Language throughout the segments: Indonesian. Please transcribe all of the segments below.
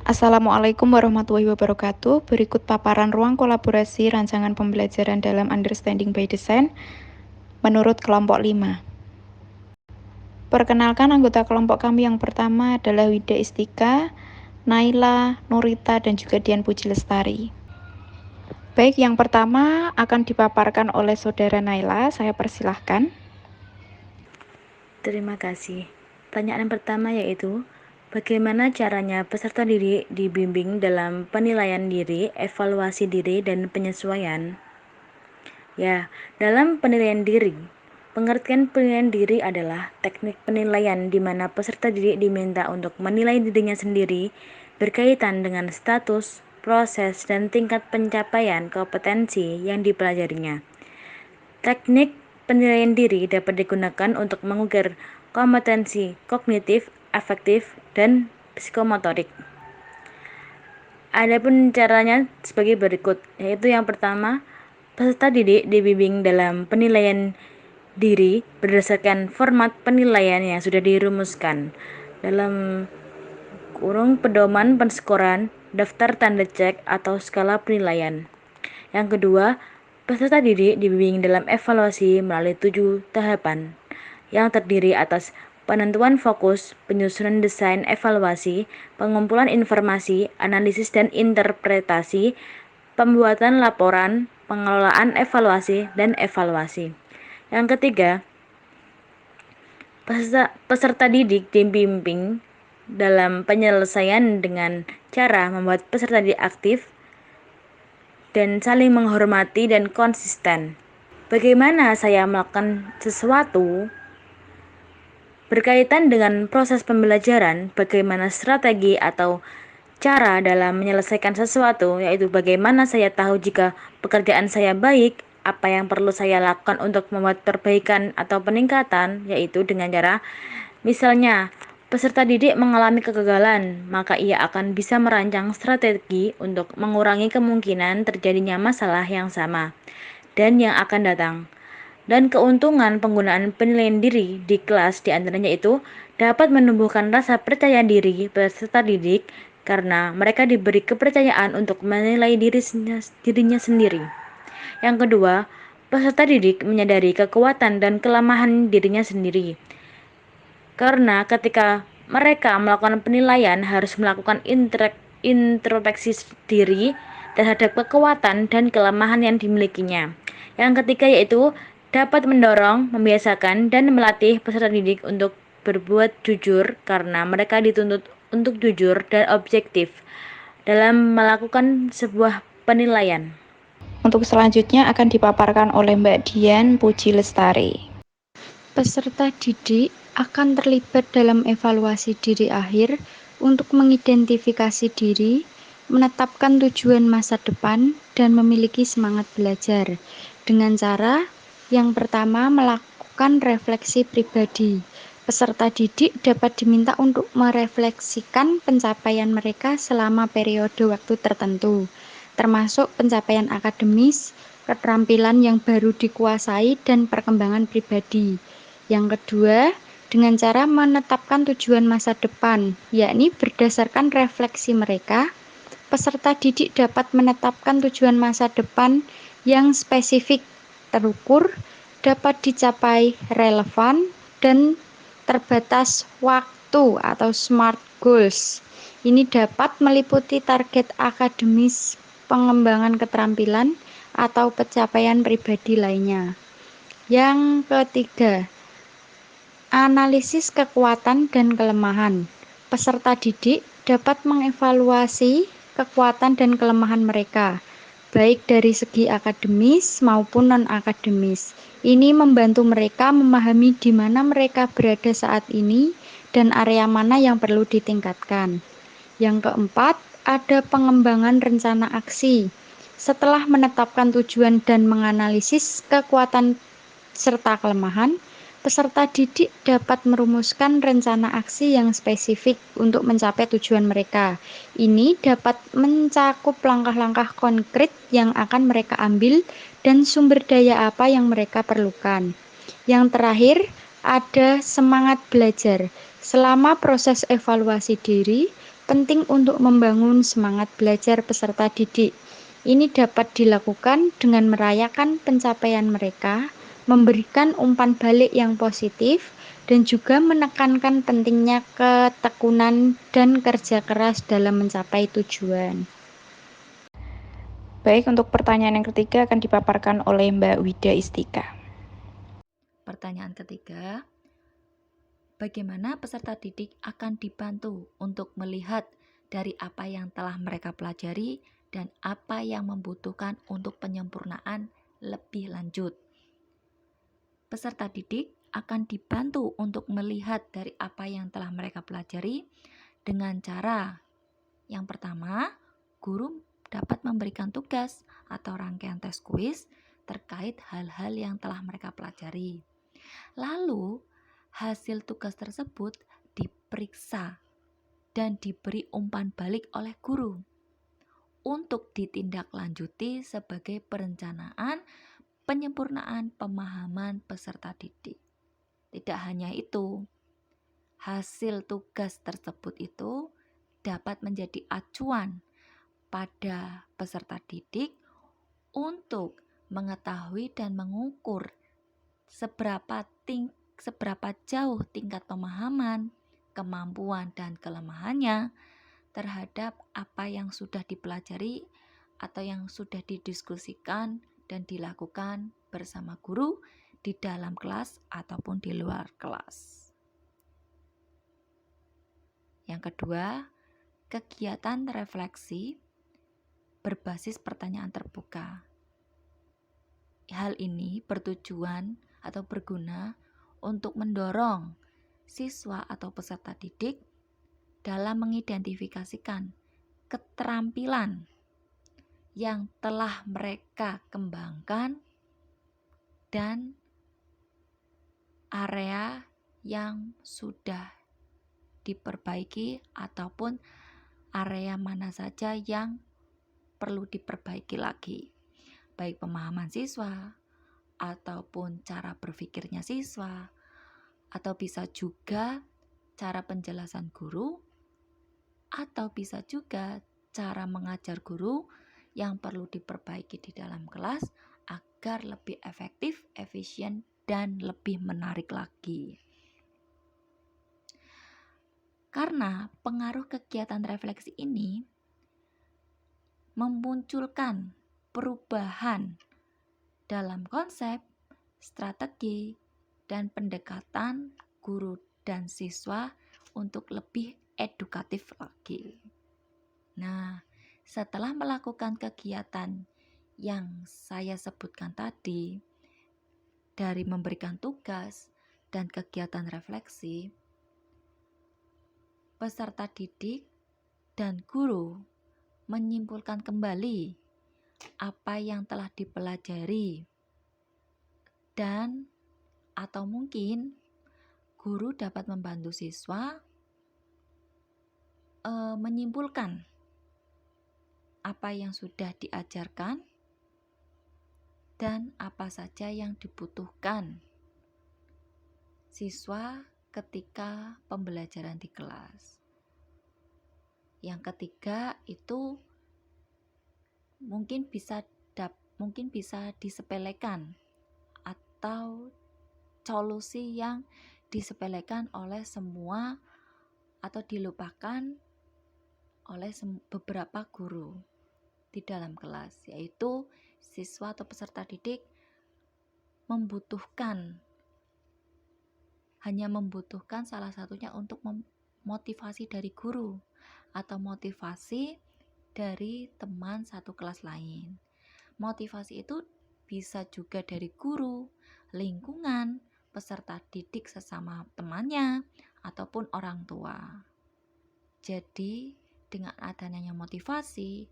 Assalamualaikum warahmatullahi wabarakatuh. Berikut paparan ruang kolaborasi rancangan pembelajaran dalam Understanding by Design menurut kelompok 5. Perkenalkan anggota kelompok kami yang pertama adalah Wida Istika, Naila, Nurita, dan juga Dian Puji Lestari. Baik, yang pertama akan dipaparkan oleh Saudara Naila. Saya persilahkan. Terima kasih. Pertanyaan pertama yaitu, bagaimana caranya peserta didik dibimbing dalam penilaian diri, evaluasi diri, dan penyesuaian? Ya, dalam penilaian diri, pengertian penilaian diri adalah teknik penilaian di mana peserta didik diminta untuk menilai dirinya sendiri berkaitan dengan status, proses, dan tingkat pencapaian kompetensi yang dipelajarinya. Teknik penilaian diri dapat digunakan untuk mengukur kompetensi kognitif, afektif, dan psikomotorik. Adapun caranya sebagai berikut, yaitu yang pertama, peserta didik dibimbing dalam penilaian diri berdasarkan format penilaian yang sudah dirumuskan dalam kurung pedoman penskoran, daftar tanda cek, atau skala penilaian. Yang kedua, peserta didik dibimbing dalam evaluasi melalui 7 tahapan yang terdiri atas penentuan fokus, penyusunan desain evaluasi, pengumpulan informasi, analisis dan interpretasi, pembuatan laporan, pengelolaan evaluasi, dan evaluasi. Yang ketiga, peserta didik dibimbing dalam penyelesaian dengan cara membuat peserta didik aktif dan saling menghormati dan konsisten. Bagaimana saya melakukan sesuatu berkaitan dengan proses pembelajaran, bagaimana strategi atau cara dalam menyelesaikan sesuatu, yaitu bagaimana saya tahu jika pekerjaan saya baik, apa yang perlu saya lakukan untuk membuat perbaikan atau peningkatan, yaitu dengan cara misalnya peserta didik mengalami kegagalan, maka ia akan bisa merancang strategi untuk mengurangi kemungkinan terjadinya masalah yang sama dan yang akan datang. Dan keuntungan penggunaan penilaian diri di kelas diantaranya itu dapat menumbuhkan rasa percaya diri peserta didik karena mereka diberi kepercayaan untuk menilai dirinya sendiri. Yang kedua, peserta didik menyadari kekuatan dan kelemahan dirinya sendiri. Karena ketika mereka melakukan penilaian harus melakukan introspeksi diri terhadap kekuatan dan kelemahan yang dimilikinya. Yang ketiga yaitu dapat mendorong, membiasakan, dan melatih peserta didik untuk berbuat jujur karena mereka dituntut untuk jujur dan objektif dalam melakukan sebuah penilaian. Untuk selanjutnya akan dipaparkan oleh Mbak Dian Puji Lestari. Peserta didik akan terlibat dalam evaluasi diri akhir untuk mengidentifikasi diri, menetapkan tujuan masa depan, dan memiliki semangat belajar. Dengan cara yang pertama, melakukan refleksi pribadi. Peserta didik dapat diminta untuk merefleksikan pencapaian mereka selama periode waktu tertentu, termasuk pencapaian akademis, keterampilan yang baru dikuasai, dan perkembangan pribadi. Yang kedua, dengan cara menetapkan tujuan masa depan, yakni berdasarkan refleksi mereka, peserta didik dapat menetapkan tujuan masa depan yang spesifik, terukur, dapat dicapai, relevan, dan terbatas waktu atau SMART goals. Ini dapat meliputi target akademis, pengembangan keterampilan, atau pencapaian pribadi lainnya. Yang ketiga, analisis kekuatan dan kelemahan. Peserta didik dapat mengevaluasi kekuatan dan kelemahan mereka, baik dari segi akademis maupun non-akademis. Ini membantu mereka memahami di mana mereka berada saat ini dan area mana yang perlu ditingkatkan. Yang keempat, ada pengembangan rencana aksi. Setelah menetapkan tujuan dan menganalisis kekuatan serta kelemahan, peserta didik dapat merumuskan rencana aksi yang spesifik untuk mencapai tujuan mereka. Ini dapat mencakup langkah-langkah konkret yang akan mereka ambil dan sumber daya apa yang mereka perlukan. Yang terakhir, ada semangat belajar. Selama proses evaluasi diri, penting untuk membangun semangat belajar peserta didik. Ini dapat dilakukan dengan merayakan pencapaian mereka, memberikan umpan balik yang positif, dan juga menekankan pentingnya ketekunan dan kerja keras dalam mencapai tujuan. Baik, untuk pertanyaan yang ketiga akan dipaparkan oleh Mbak Wida Istika. Pertanyaan ketiga, bagaimana peserta didik akan dibantu untuk melihat dari apa yang telah mereka pelajari dan apa yang membutuhkan untuk penyempurnaan lebih lanjut? Peserta didik akan dibantu untuk melihat dari apa yang telah mereka pelajari dengan cara yang pertama, guru dapat memberikan tugas atau rangkaian tes kuis terkait hal-hal yang telah mereka pelajari. Lalu, hasil tugas tersebut diperiksa dan diberi umpan balik oleh guru untuk ditindaklanjuti sebagai perencanaan penyempurnaan pemahaman peserta didik. Tidak hanya itu, hasil tugas tersebut itu dapat menjadi acuan pada peserta didik untuk mengetahui dan mengukur seberapa jauh tingkat pemahaman, kemampuan, dan kelemahannya terhadap apa yang sudah dipelajari atau yang sudah didiskusikan dan dilakukan bersama guru di dalam kelas ataupun di luar kelas. Yang kedua, kegiatan refleksi berbasis pertanyaan terbuka. Hal ini bertujuan atau berguna untuk mendorong siswa atau peserta didik dalam mengidentifikasikan keterampilan yang telah mereka kembangkan dan area yang sudah diperbaiki ataupun area mana saja yang perlu diperbaiki lagi, baik pemahaman siswa ataupun cara berpikirnya siswa, atau bisa juga cara penjelasan guru, atau bisa juga cara mengajar guru yang perlu diperbaiki di dalam kelas agar lebih efektif, efisien, dan lebih menarik lagi. Karena pengaruh kegiatan refleksi ini memunculkan perubahan dalam konsep, strategi, dan pendekatan guru dan siswa untuk lebih edukatif lagi. Nah, setelah melakukan kegiatan yang saya sebutkan tadi, dari memberikan tugas dan kegiatan refleksi, peserta didik dan guru menyimpulkan kembali apa yang telah dipelajari dan atau mungkin guru dapat membantu siswa menyimpulkan apa yang sudah diajarkan dan apa saja yang dibutuhkan siswa ketika pembelajaran di kelas. Yang ketiga itu mungkin bisa disepelekan atau solusi yang disepelekan oleh semua atau dilupakan oleh beberapa guru di dalam kelas, yaitu siswa atau peserta didik hanya membutuhkan salah satunya untuk motivasi dari guru atau motivasi dari teman satu kelas lain. Motivasi itu bisa juga dari guru, lingkungan, peserta didik sesama temannya, ataupun orang tua. Jadi, dengan adanya motivasi,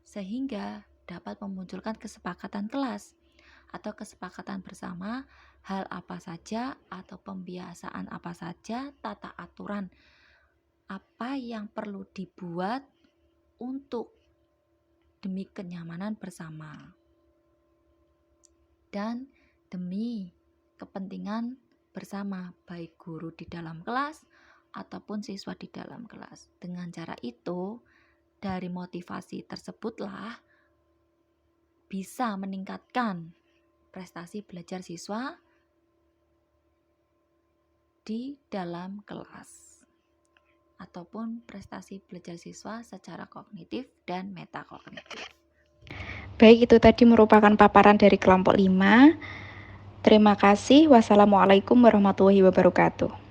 sehingga dapat memunculkan kesepakatan kelas atau kesepakatan bersama hal apa saja atau pembiasaan apa saja, tata aturan apa yang perlu dibuat untuk demi kenyamanan bersama dan demi kepentingan bersama, baik guru di dalam kelas ataupun siswa di dalam kelas. Dengan cara itu, dari motivasi tersebutlah bisa meningkatkan prestasi belajar siswa di dalam kelas ataupun prestasi belajar siswa secara kognitif dan metakognitif. Baik, itu tadi merupakan paparan dari kelompok 5. Terima kasih. Wassalamualaikum warahmatullahi wabarakatuh.